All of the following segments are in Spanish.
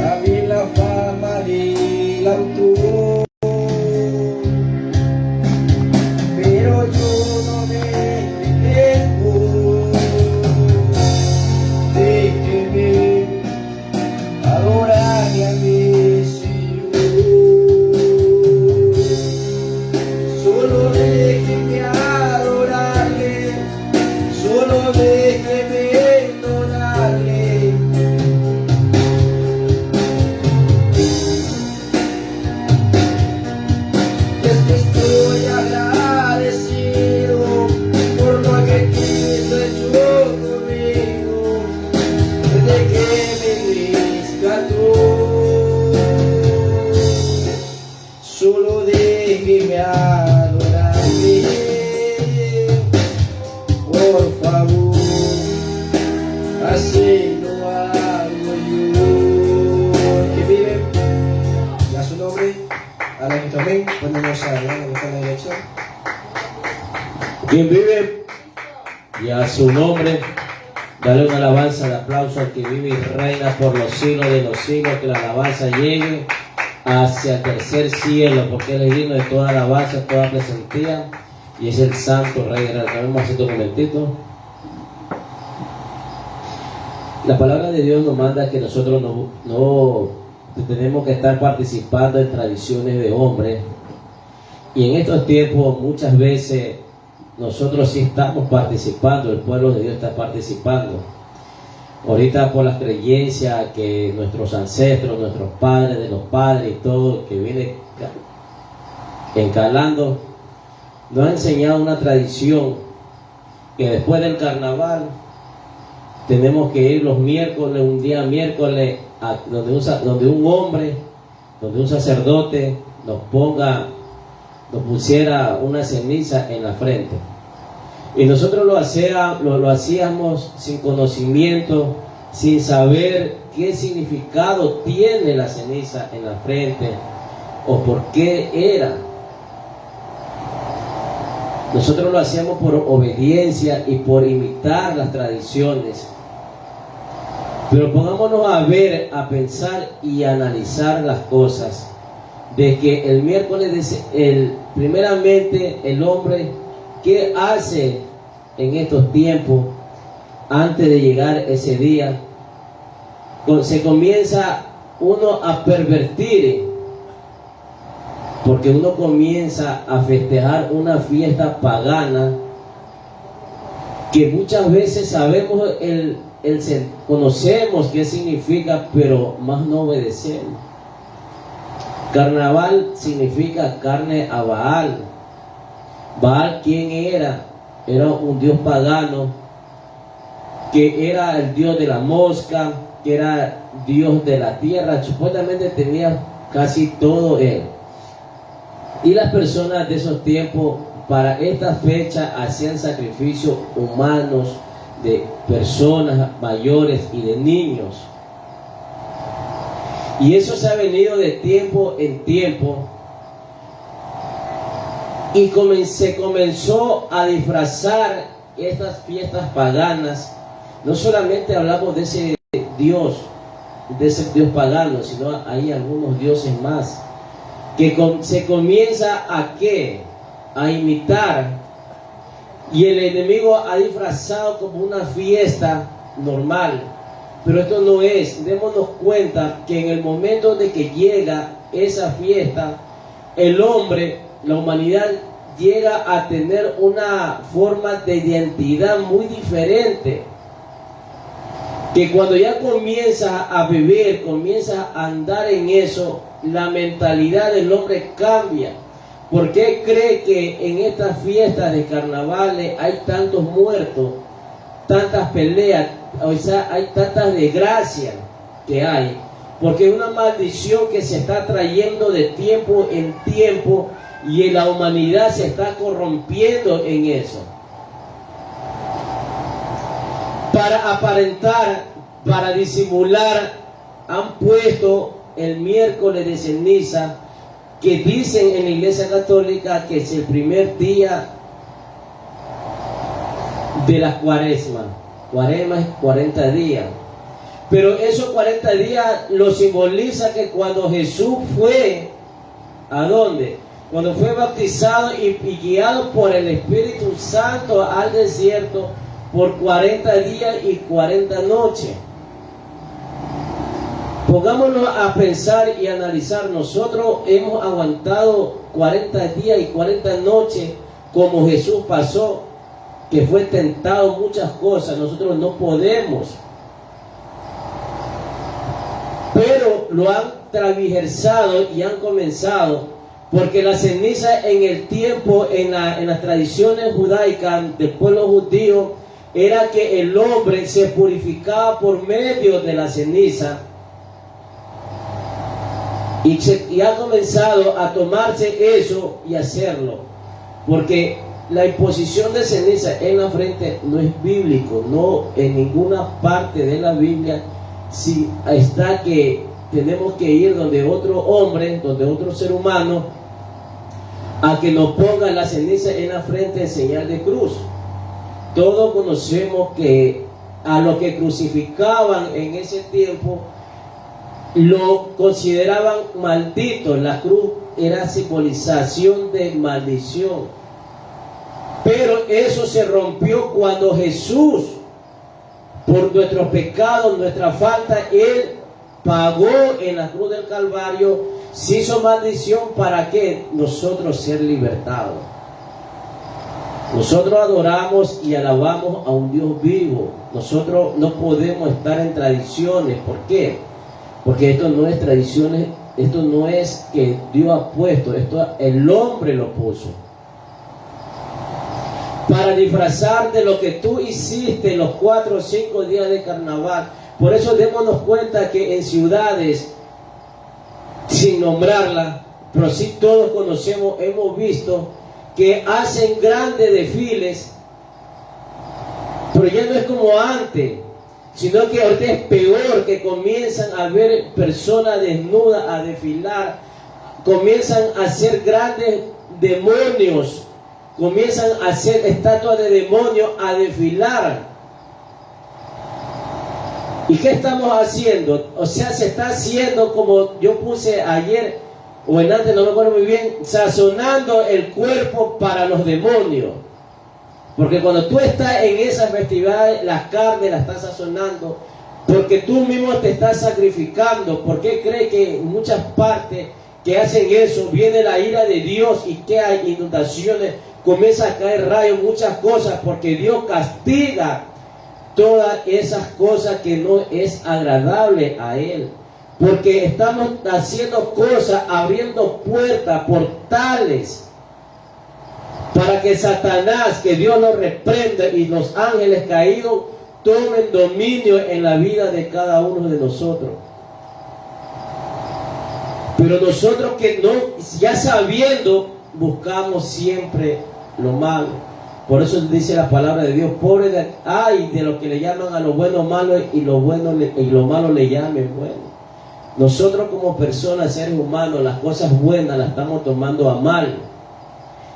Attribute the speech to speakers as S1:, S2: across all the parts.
S1: También la fama del autor, pero yo no me detengo. Déjeme adorarle a mi Señor. Solo déjeme adorarle, solo déjeme adorarle. Es que estoy agradecido por lo que quiso hecho conmigo, desde que me rescató. Solo déjeme adorarle, por favor, así lo hago yo. Que vive, y a su nombre, a la que también, ponemos a la dirección.
S2: Quien vive y a su nombre, dale una alabanza de aplauso al que vive y reina por los siglos de los siglos, que la alabanza llegue hacia el tercer cielo, porque Él es digno de toda alabanza, toda presentía, y es el santo Rey de Reyes. Vamos a hacer un momentito. La palabra de Dios nos manda que nosotros no tenemos que estar participando en tradiciones de hombres, y en estos tiempos muchas veces nosotros sí estamos participando, el pueblo de Dios está participando. Ahorita por las creencias que nuestros ancestros, nuestros padres de los padres y todo que viene encalando, nos ha enseñado una tradición que después del carnaval tenemos que ir los miércoles, un día miércoles, donde un hombre, donde un sacerdote nos pusiera una ceniza en la frente. Y nosotros lo hacíamos sin conocimiento, sin saber qué significado tiene la ceniza en la frente o por qué era. Nosotros lo hacíamos por obediencia y por imitar las tradiciones. Pero pongámonos a ver, a pensar y a analizar las cosas. De que el miércoles, primeramente el hombre, ¿qué hace en estos tiempos antes de llegar ese día? Se comienza uno a pervertir, porque uno comienza a festejar una fiesta pagana que muchas veces sabemos, conocemos qué significa, pero más no obedecemos. Carnaval significa carne a Baal. Baal, ¿quién era? Era un dios pagano, que era el dios de la mosca, que era dios de la tierra, supuestamente tenía casi todo él. Y las personas de esos tiempos, para esta fecha, hacían sacrificios humanos de personas mayores y de niños. Y eso se ha venido de tiempo en tiempo. Y se comenzó a disfrazar estas fiestas paganas. No solamente hablamos de ese Dios pagano, sino hay algunos dioses más. Que se comienza a imitar. Y el enemigo ha disfrazado como una fiesta normal. Pero esto no es. Démonos cuenta que en el momento de que llega esa fiesta, el hombre, la humanidad, llega a tener una forma de identidad muy diferente. Que cuando ya comienza a beber, comienza a andar en eso, la mentalidad del hombre cambia. ¿Por qué cree que en estas fiestas de carnavales hay tantos muertos, tantas peleas? O sea, hay tantas desgracias que hay, porque es una maldición que se está trayendo de tiempo en tiempo, y la humanidad se está corrompiendo en eso. Para aparentar, para disimular, han puesto el miércoles de ceniza, que dicen en la Iglesia Católica que es el primer día de la cuaresma. Cuaresma es 40 días. Pero esos 40 días lo simboliza que cuando Jesús fue, ¿a dónde? Cuando fue bautizado y guiado por el Espíritu Santo al desierto por 40 días y 40 noches. Pongámonos a pensar y analizar. Nosotros hemos aguantado 40 días y 40 noches como Jesús pasó, que fue tentado muchas cosas. Nosotros no podemos. Pero lo han transversado y han comenzado, porque la ceniza en el tiempo, en las tradiciones judaicas del pueblo judío, era que el hombre se purificaba por medio de la ceniza. Y ha comenzado a tomarse eso y hacerlo, porque la imposición de ceniza en la frente no es bíblico. No, en ninguna parte de la Biblia si está que tenemos que ir donde otro hombre, donde otro ser humano, a que nos ponga la ceniza en la frente en señal de cruz. Todos conocemos que a lo que crucificaban en ese tiempo lo consideraban maldito. La cruz era simbolización de maldición. Pero eso se rompió cuando Jesús, por nuestros pecados, nuestra falta, Él pagó en la cruz del Calvario, se hizo maldición para que nosotros ser libertados. Nosotros adoramos y alabamos a un Dios vivo. Nosotros no podemos estar en tradiciones. ¿Por qué? Porque esto no es tradiciones, esto no es que Dios ha puesto, esto el hombre lo puso. Para disfrazar de lo que tú hiciste en los 4 o 5 días de carnaval. Por eso démonos cuenta que en ciudades, sin nombrarla, pero sí todos conocemos, hemos visto que hacen grandes desfiles, pero ya no es como antes, sino que ahorita es peor, que comienzan a ver personas desnudas a desfilar, comienzan a hacer grandes demonios, comienzan a hacer estatuas de demonios a desfilar. ¿Y qué estamos haciendo? O sea, se está haciendo, como yo puse ayer o en antes, no me acuerdo muy bien, sazonando el cuerpo para los demonios. Porque cuando tú estás en esas festividades, la carne la estás sazonando, porque tú mismo te estás sacrificando. ¿Por qué cree que en muchas partes que hacen eso viene la ira de Dios y que hay inundaciones, comienza a caer rayos, muchas cosas? Porque Dios castiga todas esas cosas que no es agradable a Él. Porque estamos haciendo cosas, abriendo puertas, portales, para que Satanás, que Dios lo reprenda, y los ángeles caídos tomen dominio en la vida de cada uno de nosotros. Pero nosotros que no, ya sabiendo, buscamos siempre lo malo. Por eso dice la palabra de Dios: pobre de los que le llaman a lo bueno malo y lo malo le llamen bueno. Nosotros como personas, seres humanos, las cosas buenas las estamos tomando a mal.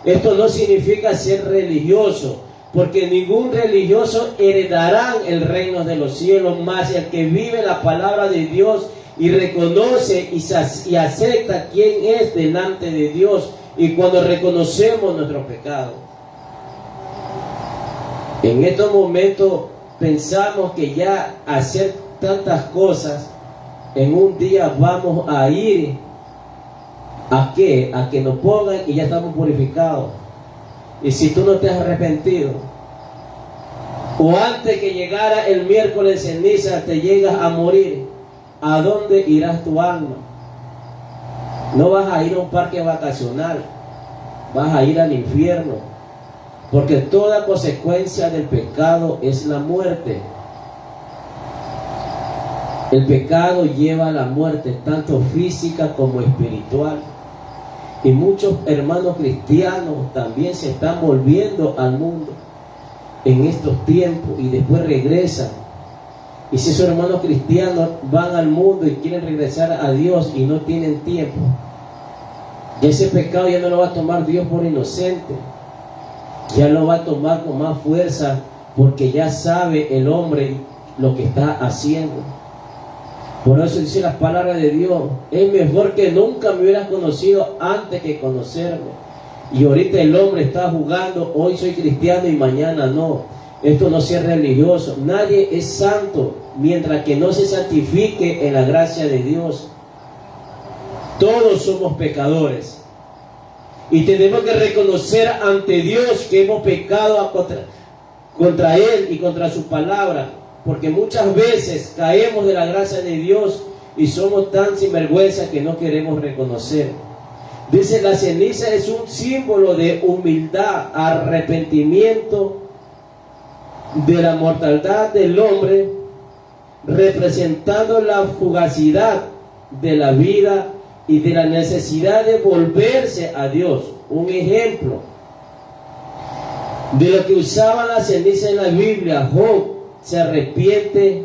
S2: Esto no significa ser religioso, porque ningún religioso heredará el reino de los cielos, más el que vive la palabra de Dios y reconoce y acepta quién es delante de Dios, y cuando reconocemos nuestro pecado. En estos momentos pensamos que ya hacer tantas cosas en un día vamos a ir ¿a qué? A que nos pongan y ya estamos purificados. Y si tú no te has arrepentido, o antes que llegara el miércoles de ceniza te llegas a morir, ¿a dónde irás tu alma? No vas a ir a un parque vacacional, vas a ir al infierno, porque toda consecuencia del pecado es la muerte. El pecado lleva a la muerte, tanto física como espiritual. Y muchos hermanos cristianos también se están volviendo al mundo en estos tiempos y después regresan. Y si esos hermanos cristianos van al mundo y quieren regresar a Dios y no tienen tiempo, y ese pecado ya no lo va a tomar Dios por inocente, ya lo va a tomar con más fuerza, porque ya sabe el hombre lo que está haciendo. Por eso dice las palabras de Dios: es mejor que nunca me hubieras conocido antes que conocerme. Y ahorita el hombre está jugando: hoy soy cristiano y mañana no. Esto no es ser religioso. Nadie es santo mientras que no se santifique en la gracia de Dios. Todos somos pecadores. Y tenemos que reconocer ante Dios que hemos pecado contra Él y contra su palabra. Porque muchas veces caemos de la gracia de Dios y somos tan sinvergüenza que no queremos reconocer. Dice: la ceniza es un símbolo de humildad, arrepentimiento de la mortalidad del hombre, representando la fugacidad de la vida y de la necesidad de volverse a Dios. Un ejemplo de lo que usaba la ceniza en la Biblia: Job se arrepiente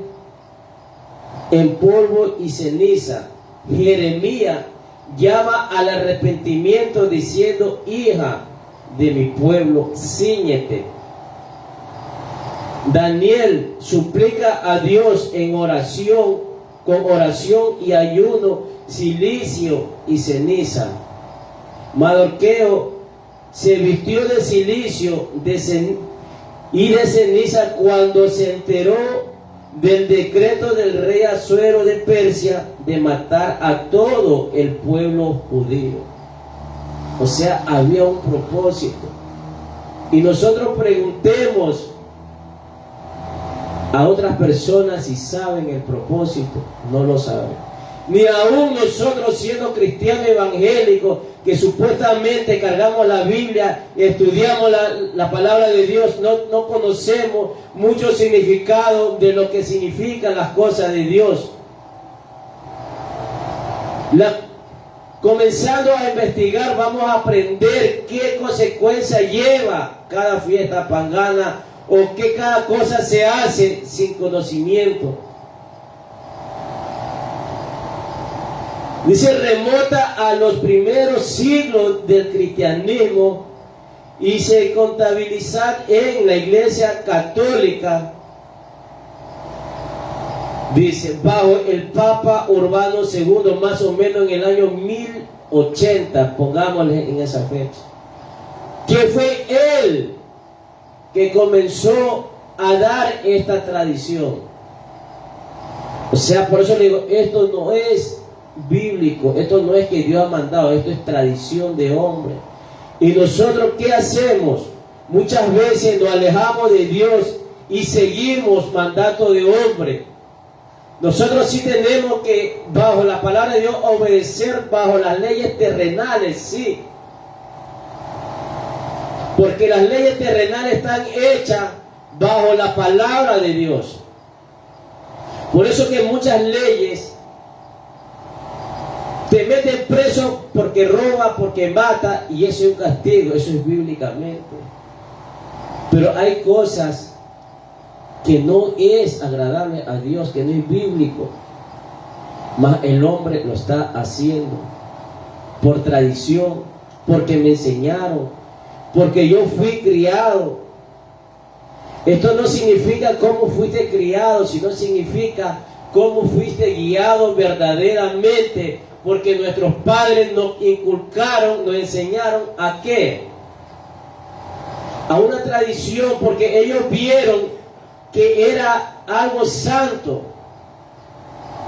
S2: en polvo y ceniza. Jeremías llama al arrepentimiento diciendo: hija de mi pueblo, cíñete. Daniel suplica a Dios en oración, con oración y ayuno, silicio y ceniza. Mardoqueo se vistió de silicio y de ceniza cuando se enteró del decreto del rey Asuero de Persia de matar a todo el pueblo judío. O sea, había un propósito. Y nosotros preguntemos a otras personas si saben el propósito. No lo saben. Ni aún nosotros, siendo cristianos evangélicos, que supuestamente cargamos la Biblia y estudiamos la palabra de Dios, no conocemos mucho significado de lo que significan las cosas de Dios. Comenzando a investigar, vamos a aprender qué consecuencia lleva cada fiesta pagana, o que cada cosa se hace sin conocimiento. Dice: remota a los primeros siglos del cristianismo y se contabiliza en la Iglesia Católica. Dice, bajo el Papa Urbano II, más o menos en el año 1080, pongámosle en esa fecha, que fue él que comenzó a dar esta tradición. O sea, por eso le digo, esto no es bíblico, esto no es que Dios ha mandado, esto es tradición de hombre. Y nosotros, ¿qué hacemos? Muchas veces nos alejamos de Dios y seguimos mandato de hombre. Nosotros sí tenemos que, bajo la palabra de Dios, obedecer bajo las leyes terrenales, sí. Porque las leyes terrenales están hechas bajo la palabra de Dios. Por eso que muchas leyes te meten preso porque roba, porque mata, y eso es un castigo, eso es bíblicamente. Pero hay cosas que no es agradable a Dios, que no es bíblico, mas el hombre lo está haciendo por tradición, porque me enseñaron, porque yo fui criado. Esto no significa cómo fuiste criado, sino significa cómo fuiste guiado verdaderamente, porque nuestros padres nos inculcaron, nos enseñaron ¿a qué? A una tradición, porque ellos vieron que era algo santo.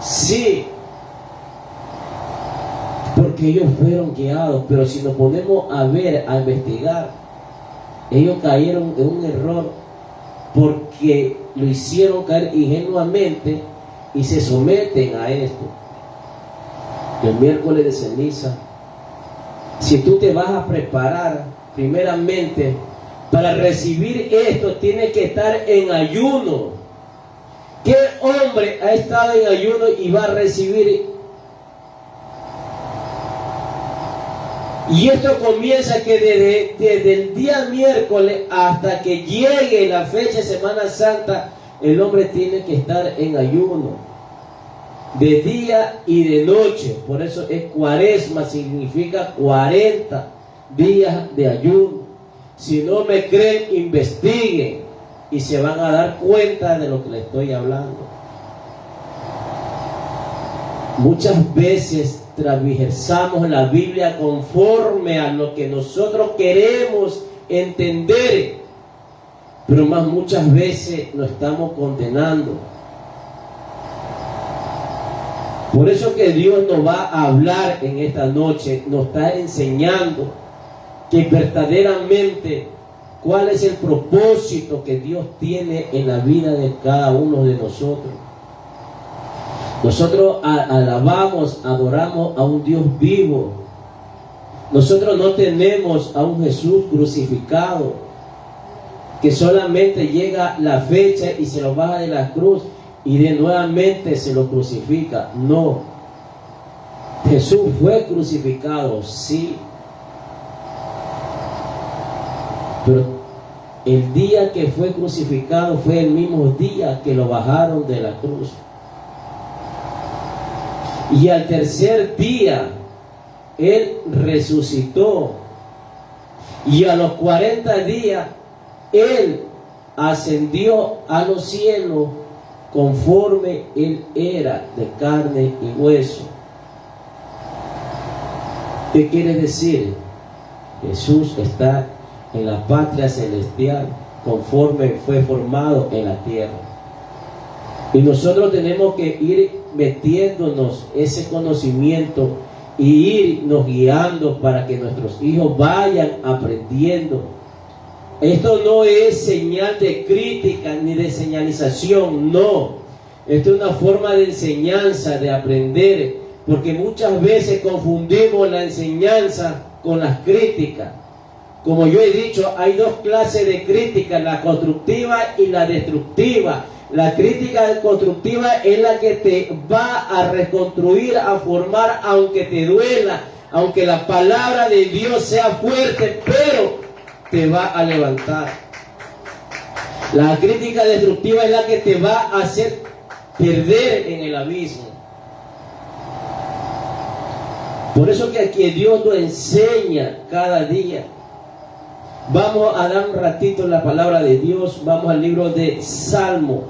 S2: Sí, porque ellos fueron guiados. Pero si nos ponemos a ver, a investigar, ellos cayeron en un error porque lo hicieron caer ingenuamente y se someten a esto. El miércoles de ceniza, si tú te vas a preparar primeramente para recibir esto, tienes que estar en ayuno. ¿Qué hombre ha estado en ayuno y va a recibir? Y esto comienza que desde el día miércoles hasta que llegue la fecha de Semana Santa, el hombre tiene que estar en ayuno, de día y de noche. Por eso es cuaresma, significa 40 días de ayuno. Si no me creen, investiguen y se van a dar cuenta de lo que les estoy hablando. Muchas veces transversamos la Biblia conforme a lo que nosotros queremos entender, pero más muchas veces nos estamos condenando. Por eso que Dios nos va a hablar en esta noche, nos está enseñando que verdaderamente cuál es el propósito que Dios tiene en la vida de cada uno de nosotros. Nosotros alabamos, adoramos a un Dios vivo. Nosotros no tenemos a un Jesús crucificado que solamente llega la fecha y se lo baja de la cruz y de nuevamente se lo crucifica. No. Jesús fue crucificado, sí. Pero el día que fue crucificado fue el mismo día que lo bajaron de la cruz. Y al tercer día, Él resucitó. Y a los 40 días, Él ascendió a los cielos conforme Él era de carne y hueso. ¿Qué quiere decir? Jesús está en la patria celestial conforme fue formado en la tierra. Y nosotros tenemos que ir metiéndonos ese conocimiento y irnos guiando para que nuestros hijos vayan aprendiendo. Esto no es señal de crítica ni de señalización, no. Esto es una forma de enseñanza, de aprender, porque muchas veces confundimos la enseñanza con las críticas. Como yo he dicho, hay dos clases de crítica, la constructiva y la destructiva. La crítica constructiva es la que te va a reconstruir, a formar, aunque te duela, aunque la palabra de Dios sea fuerte, pero te va a levantar. La crítica destructiva es la que te va a hacer perder en el abismo. Por eso que Dios nos enseña cada día. Vamos a dar un ratito en la palabra de Dios. Vamos al libro de Salmo,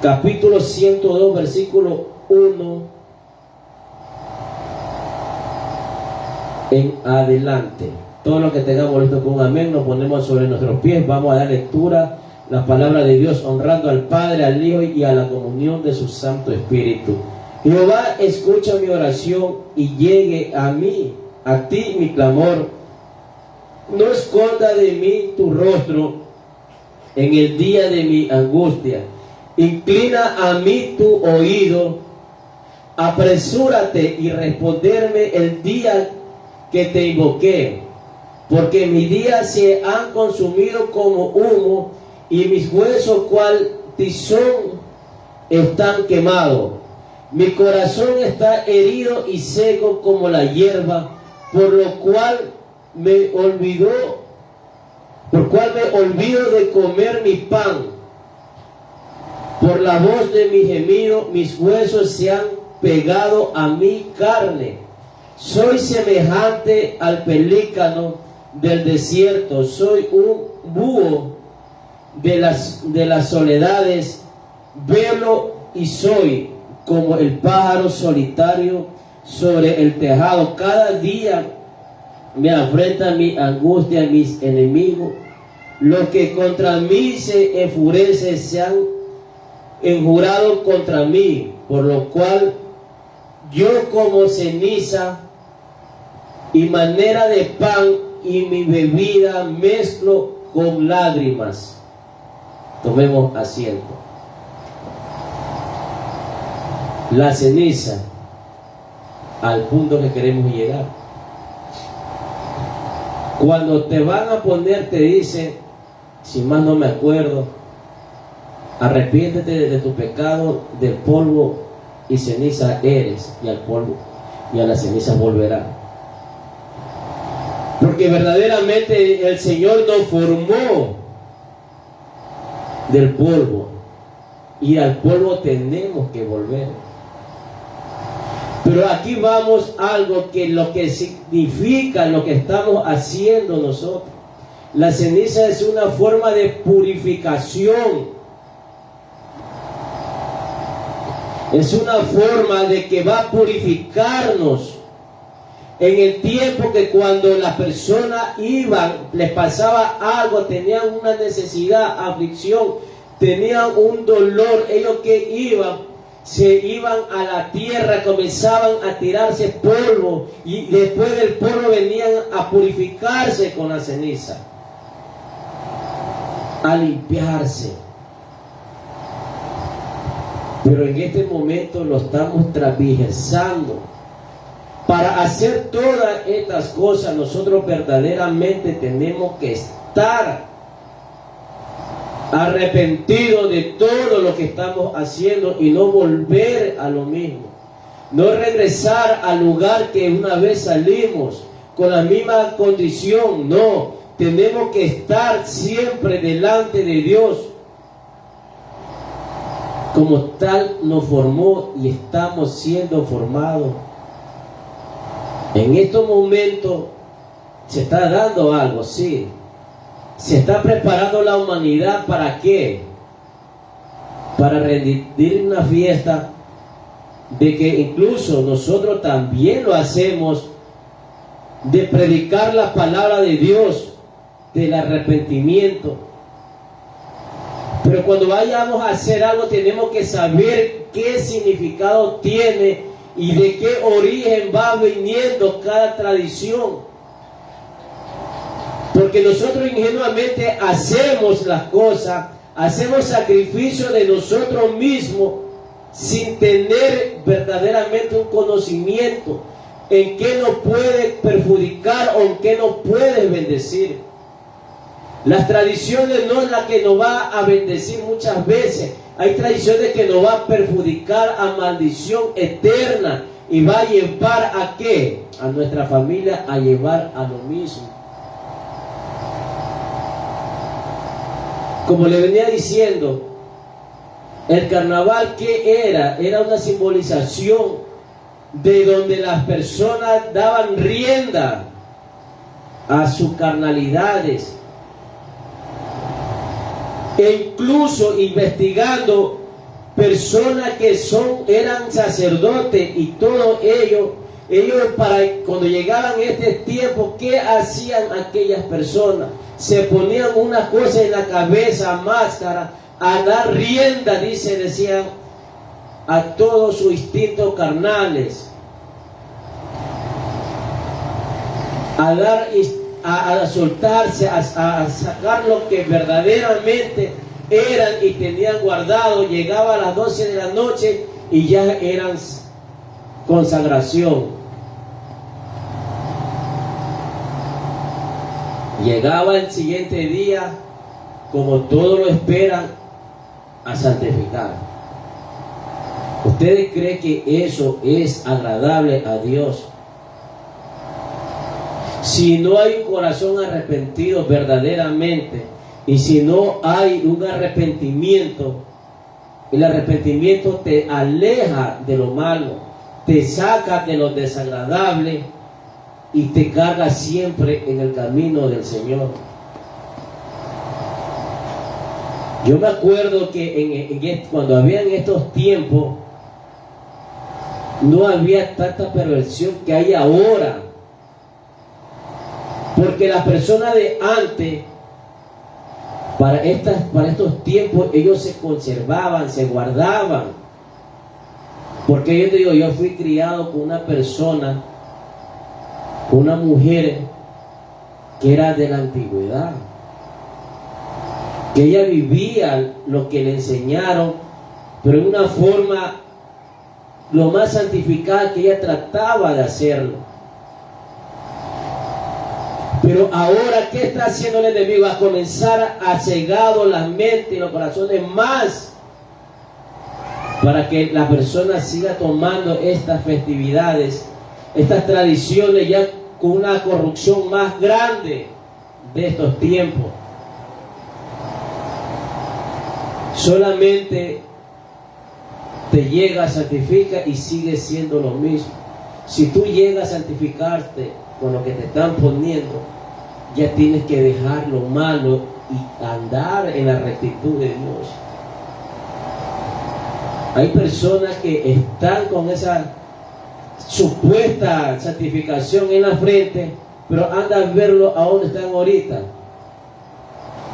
S2: capítulo 102, versículo 1 en adelante. Todo lo que tengamos listo con un amén, nos ponemos sobre nuestros pies. Vamos a dar lectura la palabra de Dios, honrando al Padre, al Hijo y a la comunión de su Santo Espíritu. Jehová, escucha mi oración y llegue a mí, a ti mi clamor. No esconda de mí tu rostro en el día de mi angustia. Inclina a mí tu oído. Apresúrate y responderme el día que te invoqué. Porque mis días se han consumido como humo y mis huesos cual tizón están quemados. Mi corazón está herido y seco como la hierba, por lo cual me olvido de comer mi pan. Por la voz de mi gemido, mis huesos se han pegado a mi carne. Soy semejante al pelícano del desierto, soy un búho de las soledades, velo y soy como el pájaro solitario sobre el tejado. Cada día me afrenta mi angustia, mis enemigos. Los que contra mí se enfurecen se han enjurado contra mí, por lo cual yo como ceniza y manera de pan y mi bebida mezclo con lágrimas. Tomemos asiento. La ceniza, al punto que queremos llegar. Cuando te van a poner, te dicen, si más no me acuerdo, arrepiéntete de tu pecado, del polvo y ceniza eres, y al polvo y a la ceniza volverá. Porque verdaderamente el Señor nos formó del polvo y al polvo tenemos que volver. Pero aquí vamos a algo que lo que significa lo que estamos haciendo nosotros. La ceniza es una forma de purificación. Es una forma de que va a purificarnos. En el tiempo que cuando las personas iban, les pasaba algo, tenían una necesidad, aflicción, tenían un dolor, ellos que iban, se iban a la tierra, comenzaban a tirarse polvo y después del polvo venían a purificarse con la ceniza, a limpiarse. Pero en este momento lo estamos transversando. Para hacer todas estas cosas, nosotros verdaderamente tenemos que estar arrepentidos de todo lo que estamos haciendo y no volver a lo mismo. No regresar al lugar que una vez salimos con la misma condición. No, tenemos que estar siempre delante de Dios. Como tal nos formó y estamos siendo formados. En estos momentos se está dando algo, sí. Se está preparando la humanidad, ¿para qué? Para rendir una fiesta de que incluso nosotros también lo hacemos, de predicar la palabra de Dios, del arrepentimiento. Pero cuando vayamos a hacer algo tenemos que saber qué significado tiene y de qué origen va viniendo cada tradición. Porque nosotros ingenuamente hacemos las cosas, hacemos sacrificio de nosotros mismos sin tener verdaderamente un conocimiento en qué nos puede perjudicar o en qué nos puede bendecir. Las tradiciones no es la que nos va a bendecir muchas veces. Hay tradiciones que nos va a perjudicar a maldición eterna y va a llevar a qué? A nuestra familia a llevar a lo mismo. Como le venía diciendo, el carnaval, ¿qué era? Era una simbolización de donde las personas daban rienda a sus carnalidades. E incluso investigando personas que eran sacerdotes y todo ellos para cuando llegaban este tiempo, ¿qué hacían aquellas personas? Se ponían una cosa en la cabeza, máscara, a dar rienda, decían, a todos sus instintos carnales, a soltarse, a sacar lo que verdaderamente eran y tenían guardado. Llegaba a las 12 de la noche y ya eran consagración. Llegaba el siguiente día, como todos lo esperan, a santificar. ¿Ustedes creen que eso es agradable a Dios? Si no hay un corazón arrepentido verdaderamente, y si no hay un arrepentimiento, el arrepentimiento te aleja de lo malo, te saca de lo desagradable y te carga siempre en el camino del Señor. Yo me acuerdo que cuando había en estos tiempos, no había tanta perversión que hay ahora. Porque las personas de antes, para estos tiempos, ellos se conservaban, se guardaban. Porque yo te digo, yo fui criado con una persona, con una mujer que era de la antigüedad, que ella vivía lo que le enseñaron, pero en una forma lo más santificada que ella trataba de hacerlo. Pero ahora, ¿qué está haciendo el enemigo? A comenzar a cegar las mentes y los corazones más, para que la persona siga tomando estas festividades, estas tradiciones, ya con una corrupción más grande de estos tiempos. Solamente te llega, santifica y sigue siendo lo mismo. Si tú llegas a santificarte con lo que te están poniendo, ya tienes que dejar lo malo y andar en la rectitud de Dios. Hay personas que están con esa supuesta santificación en la frente, pero anda a verlo a donde están ahorita,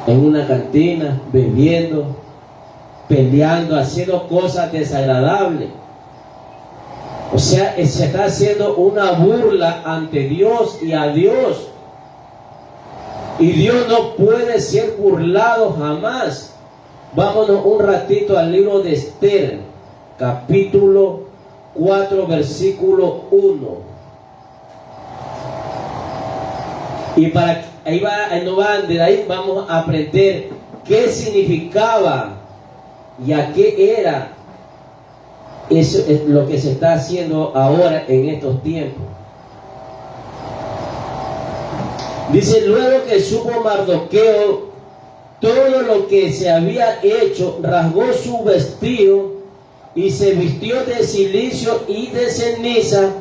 S2: en una cantina, bebiendo, peleando, haciendo cosas desagradables. O sea, se está haciendo una burla ante Dios y a Dios. Y Dios no puede ser burlado jamás. Vámonos un ratito al libro de Esther, capítulo 4, versículo 1. Y de ahí vamos a aprender qué significaba y a qué era eso es lo que se está haciendo ahora en estos tiempos. Dice: luego que supo Mardoqueo todo lo que se había hecho, rasgó su vestido y se vistió de cilicio y de ceniza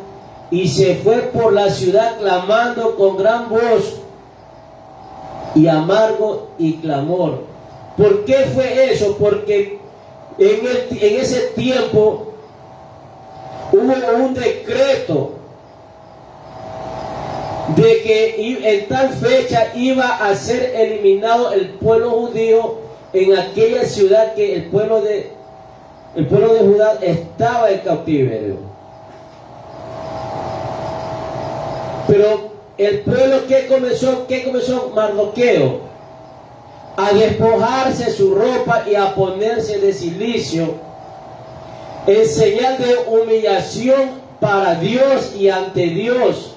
S2: y se fue por la ciudad clamando con gran voz y amargo y clamor. ¿Por qué fue eso? Porque en ese tiempo hubo un decreto de que en tal fecha iba a ser eliminado el pueblo judío en aquella ciudad que el pueblo de Judá estaba en cautiverio. Pero el pueblo que comenzó Mardoqueo a despojarse su ropa y a ponerse de cilicio en señal de humillación para Dios y ante Dios,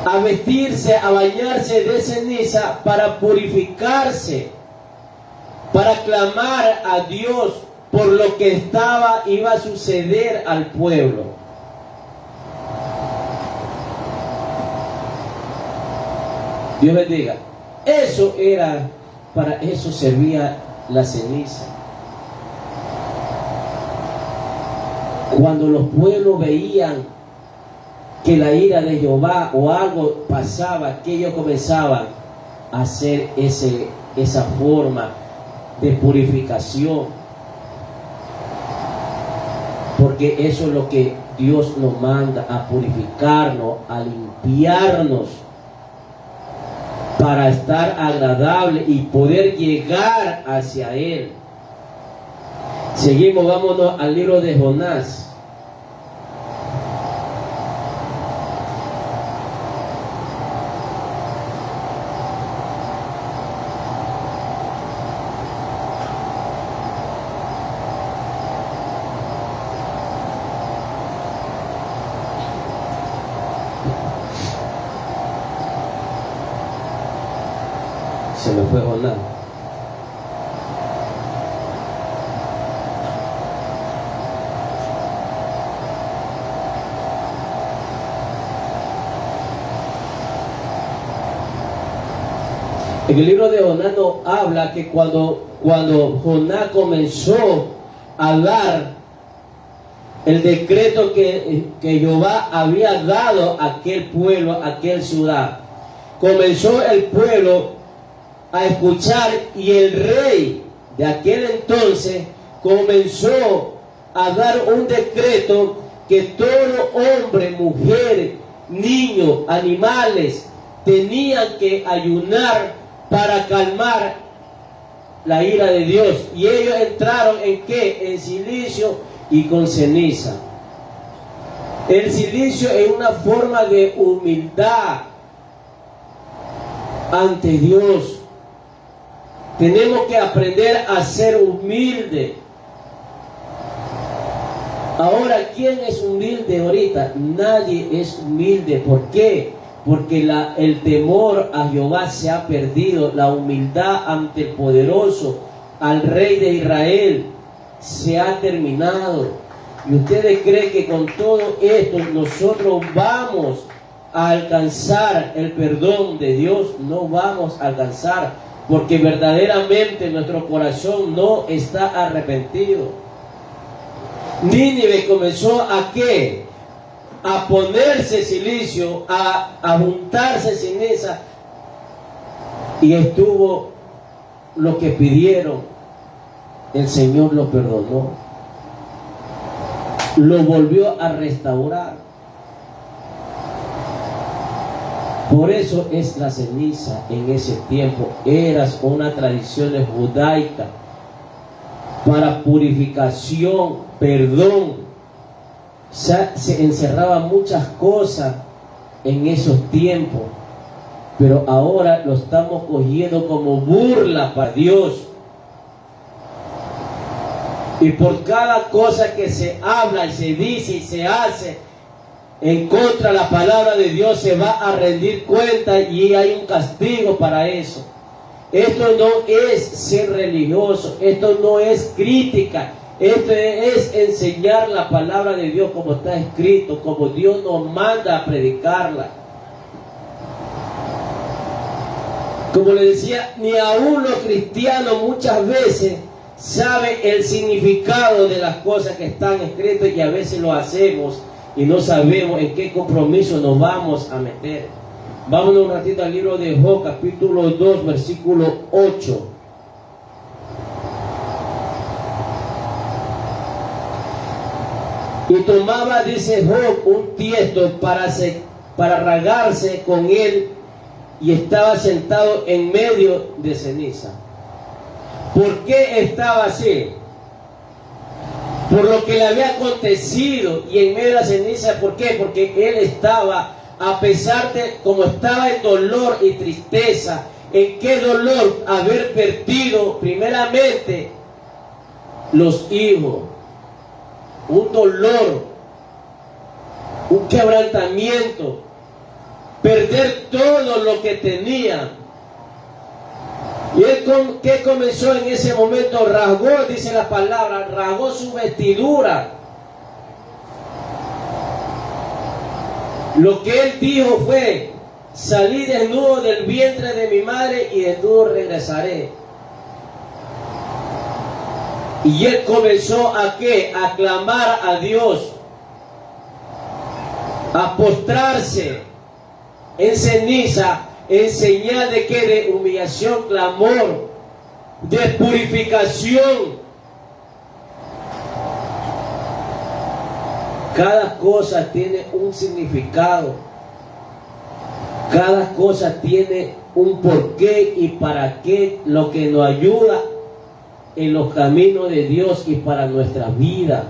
S2: a vestirse, a bañarse de ceniza para purificarse, para clamar a Dios por lo que iba a suceder al pueblo. Dios bendiga. Eso era, para eso servía la ceniza. Cuando los pueblos veían que la ira de Jehová o algo pasaba, que ellos comenzaban a hacer esa forma de purificación, porque eso es lo que Dios nos manda, a purificarnos, a limpiarnos, para estar agradable y poder llegar hacia Él. Seguimos, vámonos al libro de Jonás. Se me fue Jonás. En el libro de Jonás nos habla que cuando Jonás comenzó a dar el decreto que Jehová había dado a aquel pueblo, a aquella ciudad, comenzó el pueblo a escuchar, y el rey de aquel entonces comenzó a dar un decreto que todo hombre, mujer, niño, animales tenían que ayunar para calmar la ira de Dios. Y ellos entraron ¿en qué? En cilicio y con ceniza. El cilicio es una forma de humildad ante Dios. Tenemos que aprender a ser humilde. Ahora, ¿quién es humilde ahorita? Nadie es humilde. ¿Por qué? Porque el temor a Jehová se ha perdido. La humildad ante el poderoso, al Rey de Israel, se ha terminado. ¿Y ustedes creen que con todo esto nosotros vamos a alcanzar el perdón de Dios? No vamos a alcanzar, porque verdaderamente nuestro corazón no está arrepentido. Nínive comenzó ¿a qué? A ponerse cilicio, a juntarse ceniza, y estuvo lo que pidieron. el Señor lo perdonó, lo volvió a restaurar. Por eso es la ceniza en ese tiempo. Era una tradición judaica para purificación, perdón. Se encerraban muchas cosas en esos tiempos, pero ahora lo estamos cogiendo como burla para Dios. Y por cada cosa que se habla y se dice y se hace en contra de la palabra de Dios, se va a rendir cuenta y hay un castigo para eso. Esto no es ser religioso, esto no es crítica, esto es enseñar la palabra de Dios como está escrito, como Dios nos manda a predicarla. Como le decía, ni aún los cristianos muchas veces saben el significado de las cosas que están escritas y a veces lo hacemos y no sabemos en qué compromiso nos vamos a meter. Vámonos un ratito al libro de Job, capítulo 2, versículo 8. Y tomaba, dice Job, un tiesto para ragarse con él, y estaba sentado en medio de ceniza. ¿Por qué estaba así? Por lo que le había acontecido y en medio de la ceniza. ¿Por qué? Porque él estaba, a pesar de como estaba en dolor y tristeza. ¿En qué dolor? Haber perdido primeramente los hijos, un dolor, un quebrantamiento, perder todo lo que tenía. Y él, ¿qué comenzó en ese momento? Rasgó, dice la palabra, rasgó su vestidura. Lo que él dijo fue: salí desnudo del vientre de mi madre y desnudo regresaré. Y él comenzó a ¿qué? A clamar a Dios, a postrarse en ceniza, en señal de ¿qué? De humillación, clamor, de purificación. Cada cosa tiene un significado. Cada cosa tiene un porqué y para qué, lo que nos ayuda en los caminos de Dios y para nuestra vida,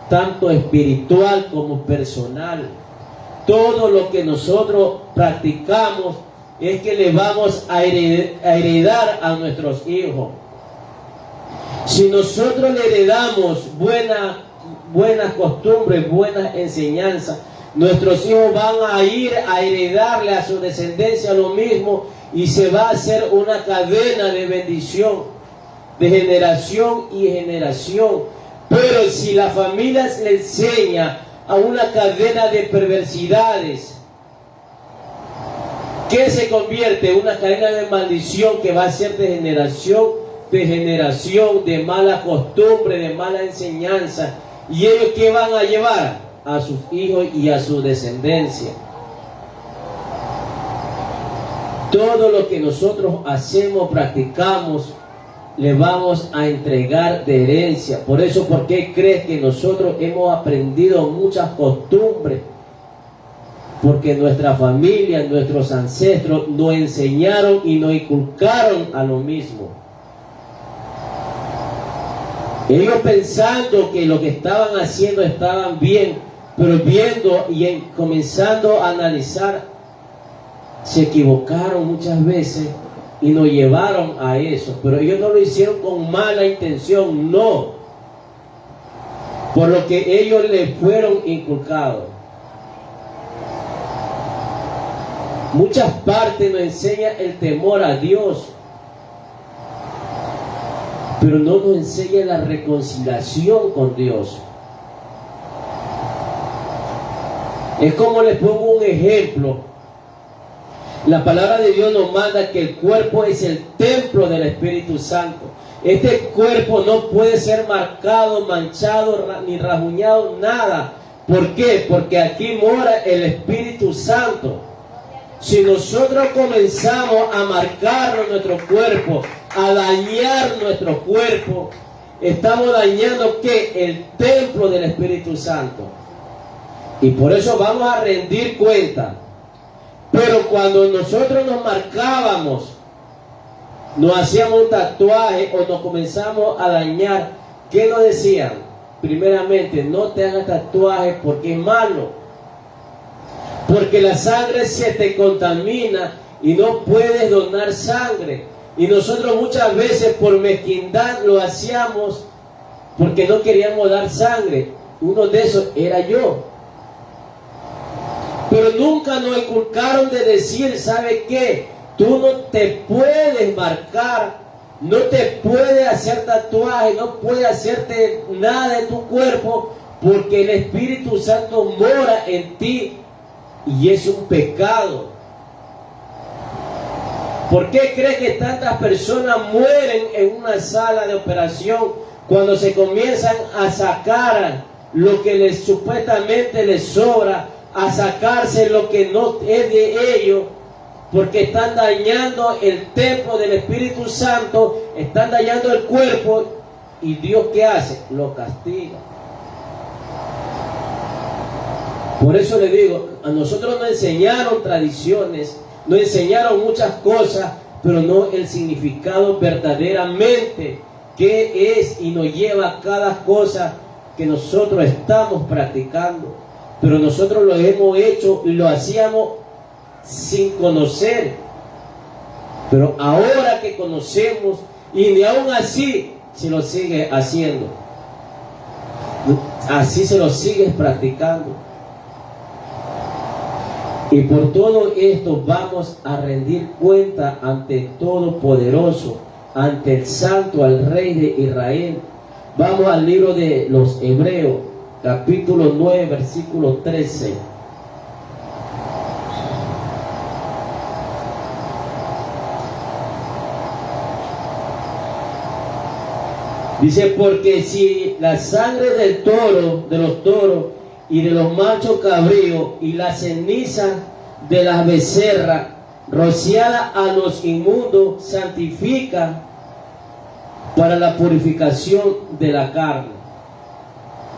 S2: tanto espiritual como personal. Todo lo que nosotros practicamos es que le vamos a heredar a nuestros hijos. Si nosotros le heredamos buenas costumbres, buenas enseñanzas, nuestros hijos van a ir a heredarle a su descendencia lo mismo y se va a hacer una cadena de bendición, de generación y generación. Pero si la familia le enseña a una cadena de perversidades, que se convierte en una cadena de maldición que va a ser de generación, de mala costumbre, de mala enseñanza. ¿Y ellos qué van a llevar? A sus hijos y a su descendencia. Todo lo que nosotros hacemos, practicamos, le vamos a entregar de herencia. Por eso, ¿por qué crees que nosotros hemos aprendido muchas costumbres? Porque nuestra familia, nuestros ancestros nos enseñaron y nos inculcaron a lo mismo. Ellos pensando que lo que estaban haciendo estaban bien, pero viendo y comenzando a analizar, se equivocaron muchas veces y nos llevaron a eso. Pero ellos no lo hicieron con mala intención, no. Por lo que ellos les fueron inculcados. Muchas partes nos enseñan el temor a Dios, pero no nos enseña la reconciliación con Dios. Es como les pongo un ejemplo. La palabra de Dios nos manda que el cuerpo es el templo del Espíritu Santo. Este cuerpo no puede ser marcado, manchado, ni rajuñado, nada. ¿Por qué? Porque aquí mora el Espíritu Santo. Si nosotros comenzamos a marcar nuestro cuerpo, a dañar nuestro cuerpo, estamos dañando ¿qué? El templo del Espíritu Santo. Y por eso vamos a rendir cuenta. Pero cuando nosotros nos marcábamos, nos hacíamos un tatuaje o nos comenzamos a dañar, ¿qué nos decían? Primeramente, no te hagas tatuaje porque es malo. Porque la sangre se te contamina y no puedes donar sangre. Y nosotros muchas veces por mezquindad lo hacíamos porque no queríamos dar sangre. Uno de esos era yo. Pero nunca nos inculcaron de decir, ¿sabe qué? Tú no te puedes marcar, no te puedes hacer tatuaje, no puedes hacerte nada de tu cuerpo, porque el Espíritu Santo mora en ti y es un pecado. ¿Por qué cree que tantas personas mueren en una sala de operación cuando se comienzan a sacar lo que les supuestamente les sobra, a sacarse lo que no es de ellos? Porque están dañando el templo del Espíritu Santo, están dañando el cuerpo, y Dios ¿qué hace? Lo castiga. Por eso le digo, a nosotros nos enseñaron tradiciones, nos enseñaron muchas cosas, pero no el significado verdaderamente que es y nos lleva a cada cosa que nosotros estamos practicando. Pero nosotros lo hemos hecho y lo hacíamos sin conocer. Pero ahora que conocemos, y ni aún así se lo sigue haciendo, así se lo sigues practicando. Y por todo esto vamos a rendir cuenta ante el Todopoderoso, ante el Santo, al Rey de Israel. Vamos al libro de los Hebreos, capítulo 9, versículo 13. Dice, porque si la sangre del toro, de los toros y de los machos cabríos y la ceniza de las becerras rociada a los inmundos santifica para la purificación de la carne.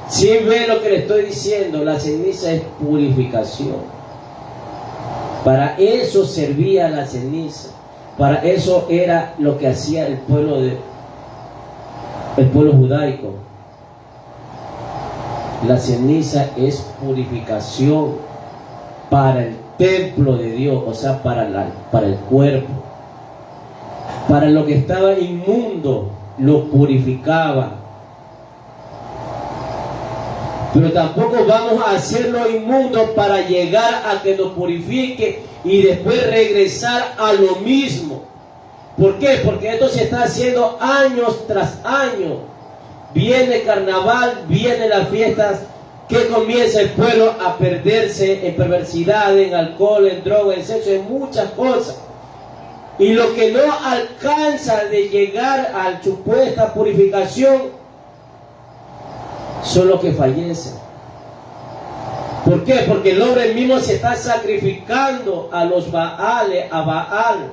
S2: Si ve lo que le estoy diciendo, la ceniza es purificación. Para eso servía la ceniza. Para eso era lo que hacía el pueblo judaico. La ceniza es purificación para el templo de Dios, o sea, para el cuerpo. Para lo que estaba inmundo, lo purificaba. Pero tampoco vamos a hacerlo inmundo para llegar a que nos purifique y después regresar a lo mismo. ¿Por qué? Porque esto se está haciendo años tras años. Viene el carnaval, vienen las fiestas, que comienza el pueblo a perderse en perversidad, en alcohol, en droga, en sexo, en muchas cosas. Y lo que no alcanza de llegar a la supuesta purificación son los que fallecen. ¿Por qué? Porque el hombre mismo se está sacrificando a los Baales, a Baal.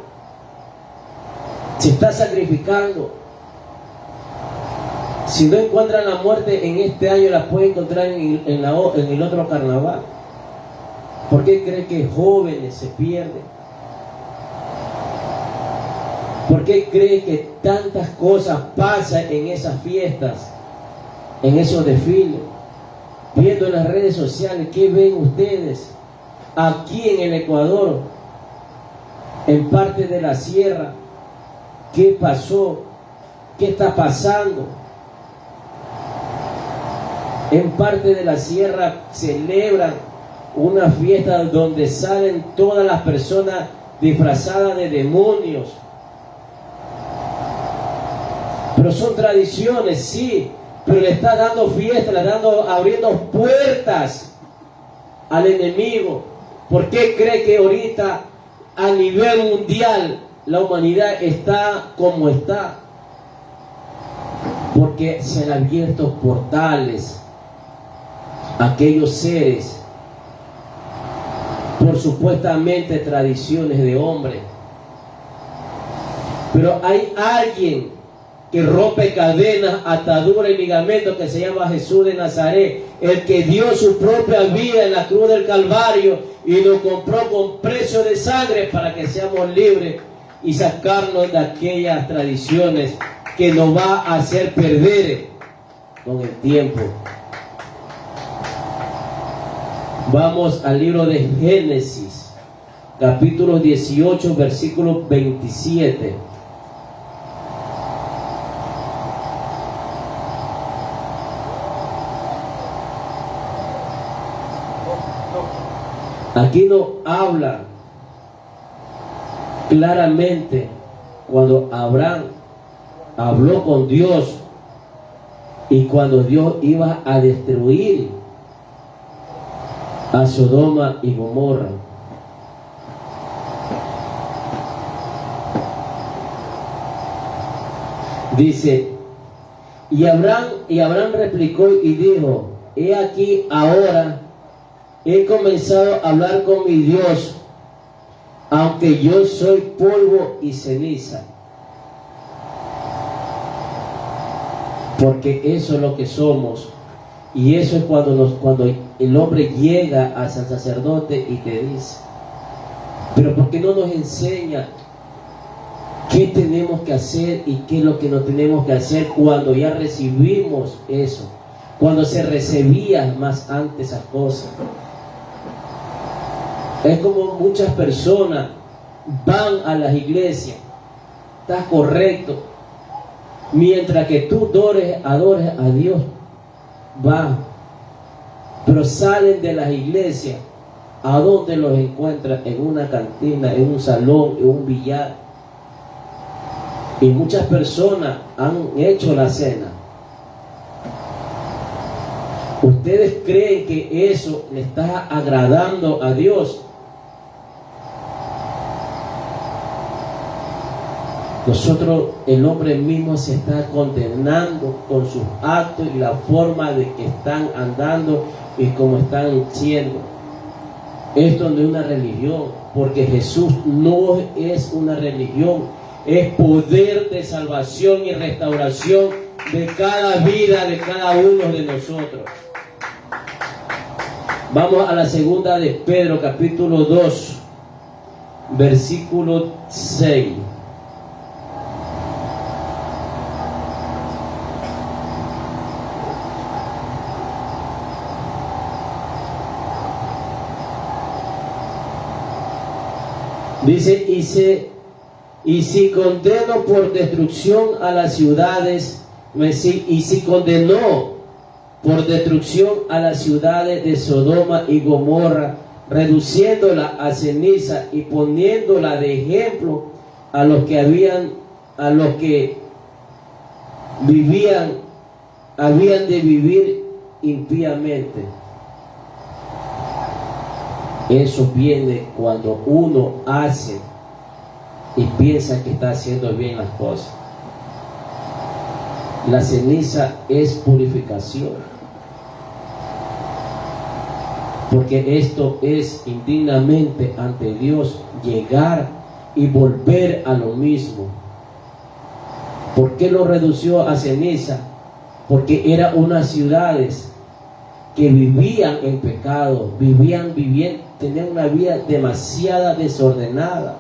S2: Se está sacrificando. Si no encuentran la muerte en este año, la pueden encontrar en el otro carnaval. ¿Por qué cree que jóvenes se pierden? ¿Por qué cree que tantas cosas pasan en esas fiestas, en esos desfiles? Viendo en las redes sociales, ¿qué ven ustedes? Aquí en el Ecuador, en parte de la sierra, ¿qué pasó? ¿Qué está pasando? En parte de la sierra celebran una fiesta donde salen todas las personas disfrazadas de demonios. Pero son tradiciones, sí, pero le está dando fiesta, le está abriendo puertas al enemigo. ¿Por qué cree que ahorita a nivel mundial la humanidad está como está? Porque se han abierto portales a aquellos seres por supuestamente tradiciones de hombre. Pero hay alguien que rompe cadenas, ataduras y ligamentos, que se llama Jesús de Nazaret, el que dio su propia vida en la cruz del Calvario y lo compró con precio de sangre para que seamos libres y sacarnos de aquellas tradiciones que nos va a hacer perder con el tiempo. Vamos al libro de Génesis, capítulo 18, versículo 27. Aquí nos habla claramente cuando Abraham habló con Dios y cuando Dios iba a destruir a Sodoma y Gomorra. Dice, y Abraham replicó y dijo: he aquí ahora he comenzado a hablar con mi Dios, aunque yo soy polvo y ceniza. Porque eso es lo que somos. Y eso es cuando el hombre llega al sacerdote y te dice: pero ¿por qué no nos enseña qué tenemos que hacer y qué es lo que no tenemos que hacer cuando ya recibimos eso? Cuando se recibían más antes esas cosas. Es como muchas personas van a las iglesias, está correcto, mientras que tú adores a Dios, van, pero salen de las iglesias. ¿A dónde los encuentran? En una cantina, en un salón, en un billar. Y muchas personas han hecho la cena. ¿Ustedes creen que eso le está agradando a Dios? Nosotros, el hombre mismo se está condenando con sus actos y la forma de que están andando y cómo están siendo. Esto no es una religión, porque Jesús no es una religión, es poder de salvación y restauración de cada vida, de cada uno de nosotros. Vamos a la segunda de Pedro, capítulo 2, versículo 6. Dice, y si condeno por destrucción a las ciudades, y si condenó por destrucción a las ciudades de Sodoma y Gomorra, reduciéndola a ceniza y poniéndola de ejemplo a los que habían de vivir impíamente. Eso viene cuando uno hace y piensa que está haciendo bien las cosas. La ceniza es purificación, porque esto es indignamente ante Dios llegar y volver a lo mismo. ¿Por qué lo redució a ceniza? Porque eran unas ciudades que vivían en pecado, tenían una vida demasiado desordenada,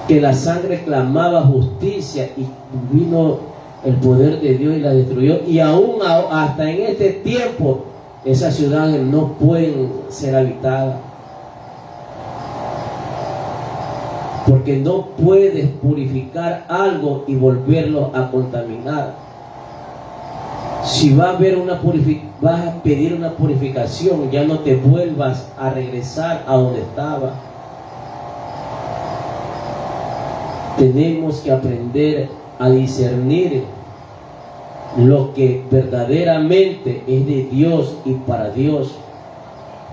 S2: que la sangre clamaba justicia y vino el poder de Dios y la destruyó. Y aún hasta en este tiempo esas ciudades no pueden ser habitadas, porque no puedes purificar algo y volverlo a contaminar. Si vas a pedir una purificación, ya no te vuelvas a regresar a donde estaba. Tenemos que aprender a discernir lo que verdaderamente es de Dios y para Dios,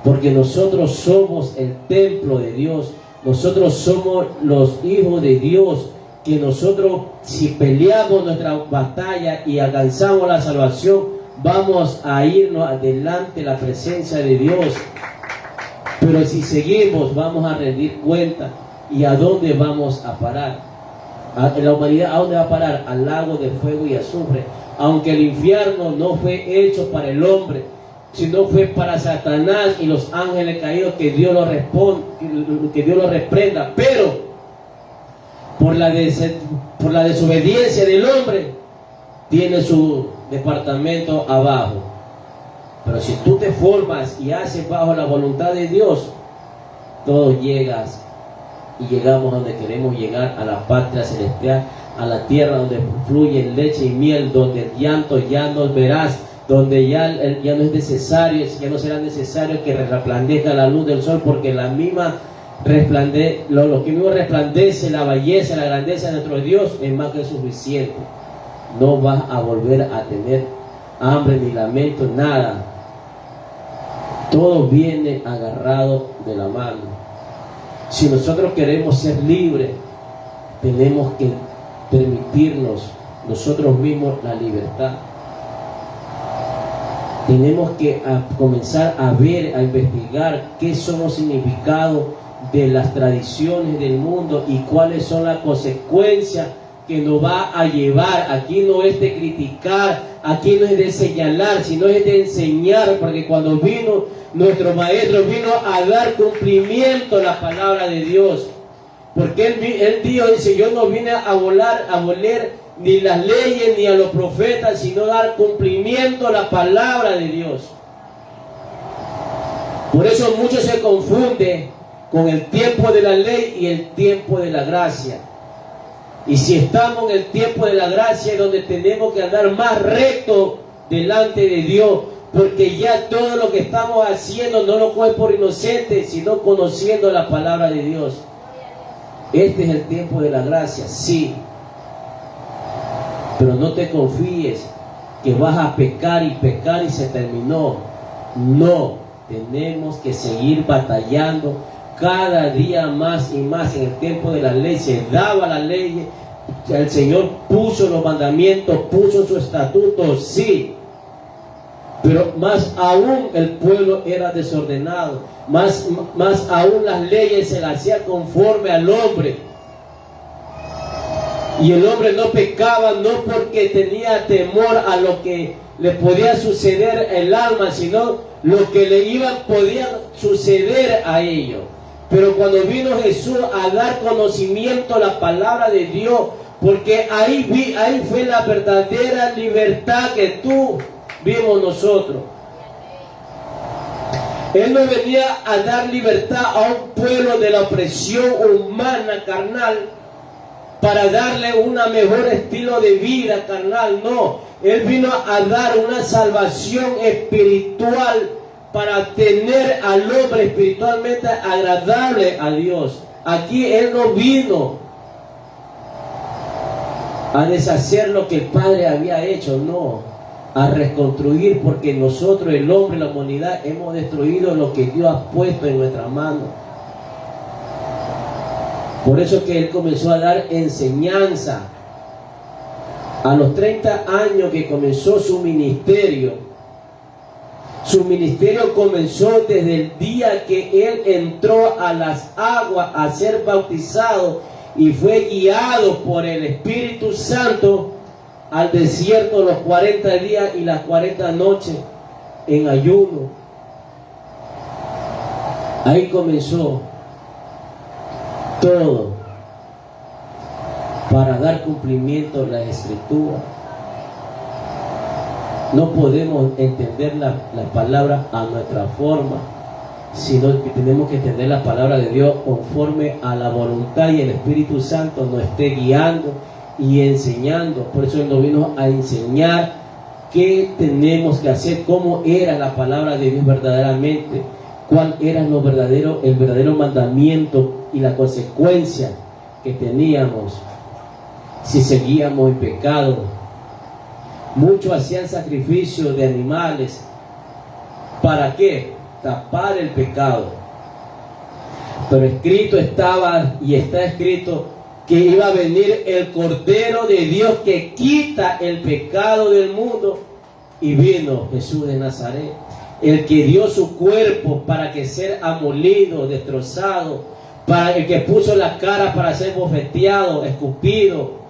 S2: porque nosotros somos el templo de Dios, nosotros somos los hijos de Dios, que nosotros, si peleamos nuestra batalla y alcanzamos la salvación, vamos a irnos adelante la presencia de Dios. Pero si seguimos, vamos a rendir cuenta ¿Y a dónde vamos a parar? La humanidad, ¿a dónde va a parar? Al lago de fuego y azufre. Aunque el infierno no fue hecho para el hombre, sino fue para Satanás y los ángeles caídos, que Dios lo reprenda. Pero por la desobediencia del hombre, tiene su departamento abajo. Pero si tú te formas y haces bajo la voluntad de Dios, todos llegas y llegamos donde queremos llegar, a la patria celestial, a la tierra donde fluye leche y miel, donde el llanto ya no verás, donde ya no es necesario, ya no será necesario que resplandezca la luz del sol, porque la misma lo que mismo resplandece, la belleza, la grandeza de nuestro Dios es más que suficiente. No vas a volver a tener hambre ni lamento, nada. Todo viene agarrado de la mano. Si nosotros queremos ser libres, tenemos que permitirnos nosotros mismos la libertad. Tenemos que comenzar a ver, a investigar qué son los significados de las tradiciones del mundo y cuáles son las consecuencias que nos va a llevar. Aquí no es de criticar, aquí no es de señalar, sino es de enseñar, porque cuando vino nuestro maestro, vino a dar cumplimiento a la palabra de Dios, porque él dice: yo no vine a abolir ni las leyes ni a los profetas, sino dar cumplimiento a la palabra de Dios. Por eso muchos se confunden con el tiempo de la ley y el tiempo de la gracia. Y si estamos en el tiempo de la gracia, es donde tenemos que andar más recto delante de Dios, porque ya todo lo que estamos haciendo no lo coge por inocente, sino conociendo la palabra de Dios. Este es el tiempo de la gracia, sí. Pero no te confíes que vas a pecar y se terminó. No, tenemos que seguir batallando cada día más y más. En el tiempo de la ley se daba la ley, el Señor puso los mandamientos, puso su estatuto, sí, pero más aún el pueblo era desordenado, más aún las leyes se las hacía conforme al hombre, y el hombre no pecaba no porque tenía temor a lo que le podía suceder el alma, sino lo que podía suceder a ellos. Pero cuando vino Jesús a dar conocimiento a la palabra de Dios, porque ahí fue la verdadera libertad que tú vimos nosotros. Él no venía a dar libertad a un pueblo de la opresión humana, carnal, para darle un mejor estilo de vida, carnal, no. Él vino a dar una salvación espiritual, para tener al hombre espiritualmente agradable a Dios. Aquí Él no vino a deshacer lo que el Padre había hecho, no, a reconstruir, porque nosotros, el hombre, la humanidad, hemos destruido lo que Dios ha puesto en nuestra mano. Por eso que Él comenzó a dar enseñanza. A los 30 años que comenzó su ministerio comenzó desde el día que Él entró a las aguas a ser bautizado y fue guiado por el Espíritu Santo al desierto los 40 días y las 40 noches en ayuno. Ahí comenzó todo para dar cumplimiento a la Escritura. No podemos entender la palabra a nuestra forma, sino que tenemos que entender la palabra de Dios conforme a la voluntad, y el Espíritu Santo nos esté guiando y enseñando. Por eso Él nos vino a enseñar qué tenemos que hacer, cómo era la palabra de Dios verdaderamente, cuál era el verdadero mandamiento y la consecuencia que teníamos si seguíamos en pecado. Muchos hacían sacrificios de animales. ¿Para qué? Tapar el pecado. Pero escrito estaba y está escrito que iba a venir el Cordero de Dios que quita el pecado del mundo. Y vino Jesús de Nazaret, el que dio su cuerpo para que sea amolido, destrozado para el que puso la cara para ser bofeteado, escupido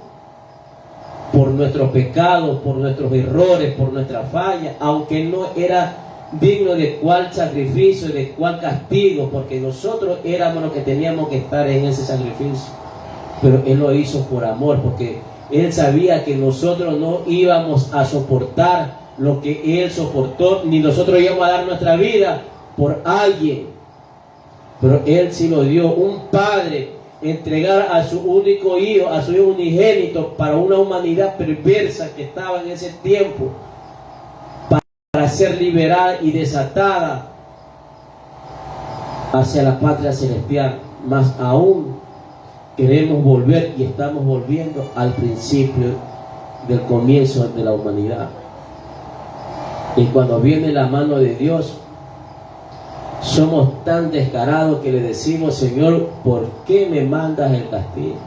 S2: por nuestros pecados, por nuestros errores, por nuestra falla, aunque Él no era digno de cuál sacrificio, de cuál castigo, porque nosotros éramos los que teníamos que estar en ese sacrificio, pero Él lo hizo por amor, porque Él sabía que nosotros no íbamos a soportar lo que Él soportó, ni nosotros íbamos a dar nuestra vida por alguien, pero Él sí lo dio. Un padre entregar a su único hijo, a su hijo unigénito, para una humanidad perversa que estaba en ese tiempo, para ser liberada y desatada hacia la patria celestial. Más aún queremos volver, y estamos volviendo al principio del comienzo de la humanidad. Y cuando viene la mano de Dios, somos tan descarados que le decimos: Señor, ¿por qué me mandas el castigo?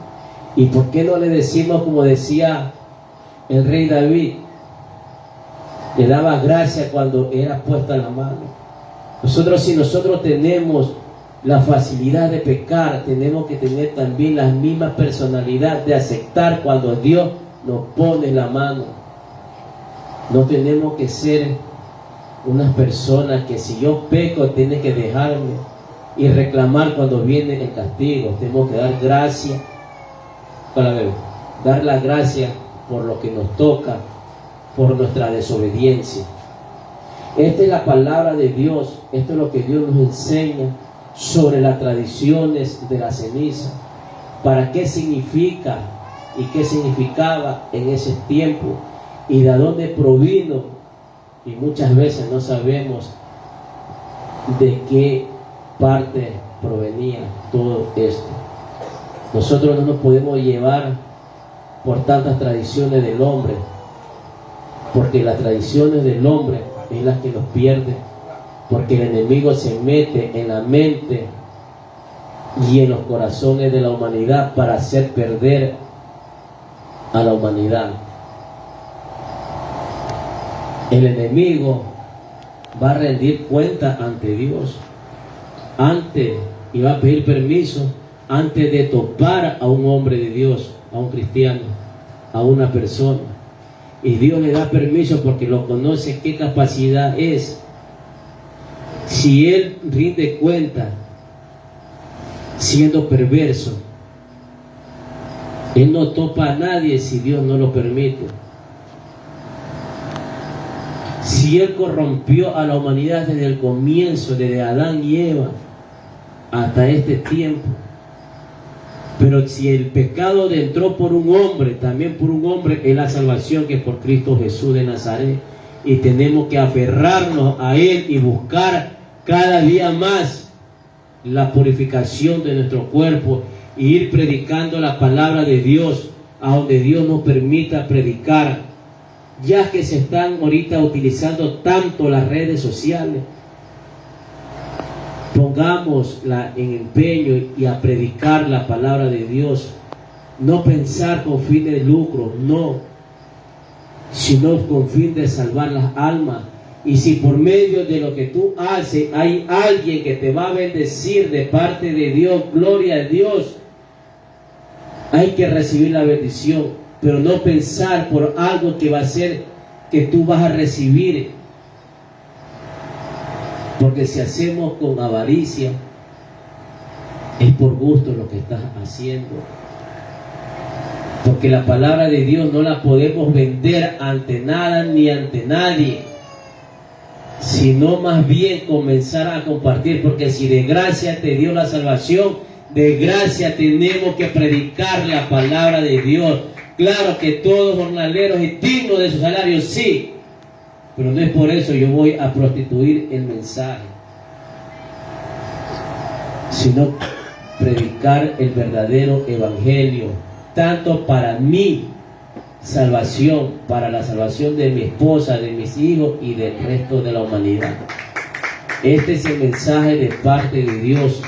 S2: ¿Y por qué no le decimos como decía el rey David? Le daba gracia cuando era puesta la mano. Si nosotros tenemos la facilidad de pecar, tenemos que tener también la misma personalidad de aceptar cuando Dios nos pone la mano. No tenemos que ser unas personas que si yo peco tiene que dejarme y reclamar cuando viene el castigo. Tenemos que dar gracia, dar la gracia por lo que nos toca, por nuestra desobediencia. Esta es la palabra de Dios. Esto es lo que Dios nos enseña sobre las tradiciones de la ceniza. ¿Para qué significa y qué significaba en ese tiempo? Y de dónde provino. Y muchas veces no sabemos de qué parte provenía todo esto. Nosotros no nos podemos llevar por tantas tradiciones del hombre, porque las tradiciones del hombre es las que nos pierden, porque el enemigo se mete en la mente y en los corazones de la humanidad para hacer perder a la humanidad. El enemigo va a rendir cuenta ante Dios, y va a pedir permiso antes de topar a un hombre de Dios, a un cristiano, a una persona. Y Dios le da permiso porque lo conoce qué capacidad es. Si él rinde cuenta siendo perverso, él no topa a nadie si Dios no lo permite. Si él corrompió a la humanidad desde el comienzo, desde Adán y Eva hasta este tiempo, pero si el pecado entró por un hombre, también por un hombre es la salvación, que es por Cristo Jesús de Nazaret. Y tenemos que aferrarnos a Él y buscar cada día más la purificación de nuestro cuerpo, e ir predicando la palabra de Dios a donde Dios nos permita predicar, ya que se están ahorita utilizando tanto las redes sociales. Pongámosla en empeño y a predicar la palabra de Dios, no pensar con fin de lucro, no, sino con fin de salvar las almas. Y si por medio de lo que tú haces hay alguien que te va a bendecir de parte de Dios, gloria a Dios, hay que recibir la bendición, pero no pensar por algo que va a ser que tú vas a recibir. Porque si hacemos con avaricia, es por gusto lo que estás haciendo. Porque la palabra de Dios no la podemos vender ante nada ni ante nadie, sino más bien comenzar a compartir. Porque si de gracia te dio la salvación, de gracia tenemos que predicar la palabra de Dios. Claro que todos jornaleros y dignos de su salario, sí, pero no es por eso yo voy a prostituir el mensaje, sino predicar el verdadero evangelio, tanto para mi salvación, para la salvación de mi esposa, de mis hijos y del resto de la humanidad. Este es el mensaje de parte de Dios,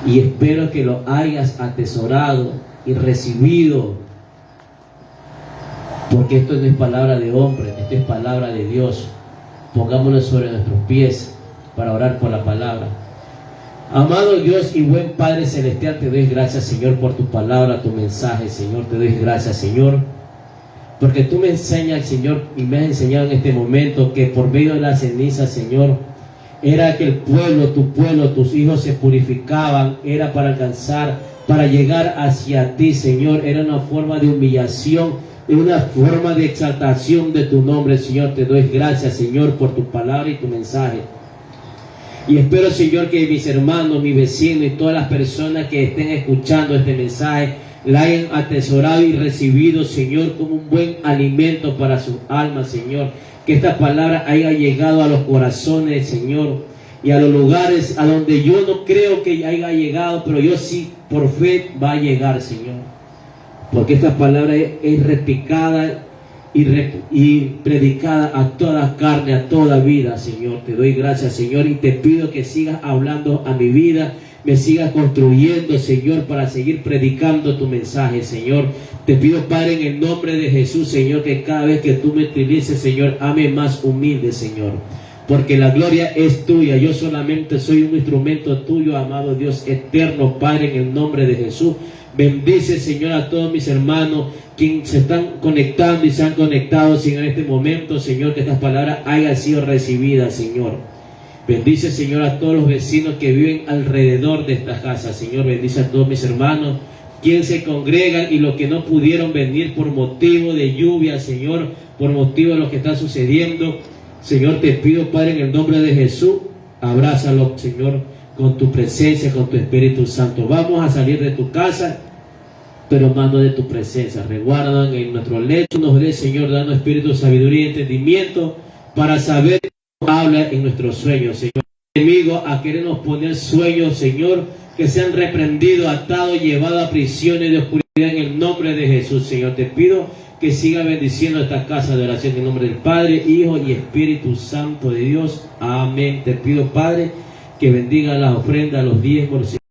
S2: y espero que lo hayas atesorado y recibido, porque esto no es palabra de hombre, esto es palabra de Dios. Pongámonos sobre nuestros pies para orar por la palabra. Amado Dios y buen Padre Celestial, te doy gracias, Señor, por tu palabra, tu mensaje, Señor. Te doy gracias, Señor, porque tú me enseñas, Señor, y me has enseñado en este momento que por medio de la ceniza, Señor, era que el pueblo, tu pueblo, tus hijos se purificaban, era para alcanzar, para llegar hacia ti, Señor. Era una forma de humillación, una forma de exaltación de tu nombre, Señor. Te doy gracias, Señor, por tu palabra y tu mensaje. Y espero, Señor, que mis hermanos, mi vecino y todas las personas que estén escuchando este mensaje la hayan atesorado y recibido, Señor, como un buen alimento para sus almas, Señor. Que esta palabra haya llegado a los corazones, Señor, y a los lugares a donde yo no creo que haya llegado, pero yo sí, por fe, va a llegar, Señor. Porque esta palabra es replicada y predicada a toda carne, a toda vida, Señor. Te doy gracias, Señor, y te pido que sigas hablando a mi vida, me sigas construyendo, Señor, para seguir predicando tu mensaje, Señor. Te pido, Padre, en el nombre de Jesús, Señor, que cada vez que tú me utilices, Señor, hame más humilde, Señor. Porque la gloria es tuya, yo solamente soy un instrumento tuyo, amado Dios eterno, Padre, en el nombre de Jesús. Bendice, Señor, a todos mis hermanos quienes se están conectando y se han conectado, Señor, en este momento, Señor, que estas palabras hayan sido recibidas, Señor. Bendice, Señor, a todos los vecinos que viven alrededor de esta casa, Señor. Bendice a todos mis hermanos quienes se congregan y los que no pudieron venir por motivo de lluvia, Señor, por motivo de lo que está sucediendo. Señor, te pido, Padre, en el nombre de Jesús, abrázalo, Señor, con tu presencia, con tu Espíritu Santo. Vamos a salir de tu casa, pero mando de tu presencia. Reguardan en nuestro lecho. Nos dé, Señor, dando espíritu, sabiduría y entendimiento para saber cómo habla en nuestros sueños, Señor. Enemigo a querernos poner sueños, Señor, que sean reprendidos, atados, llevados a prisiones de oscuridad en el nombre de Jesús, Señor. Te pido que siga bendiciendo esta casa de oración en el nombre del Padre, Hijo y Espíritu Santo de Dios. Amén. Te pido, Padre, que bendiga las ofrendas, los diezmos,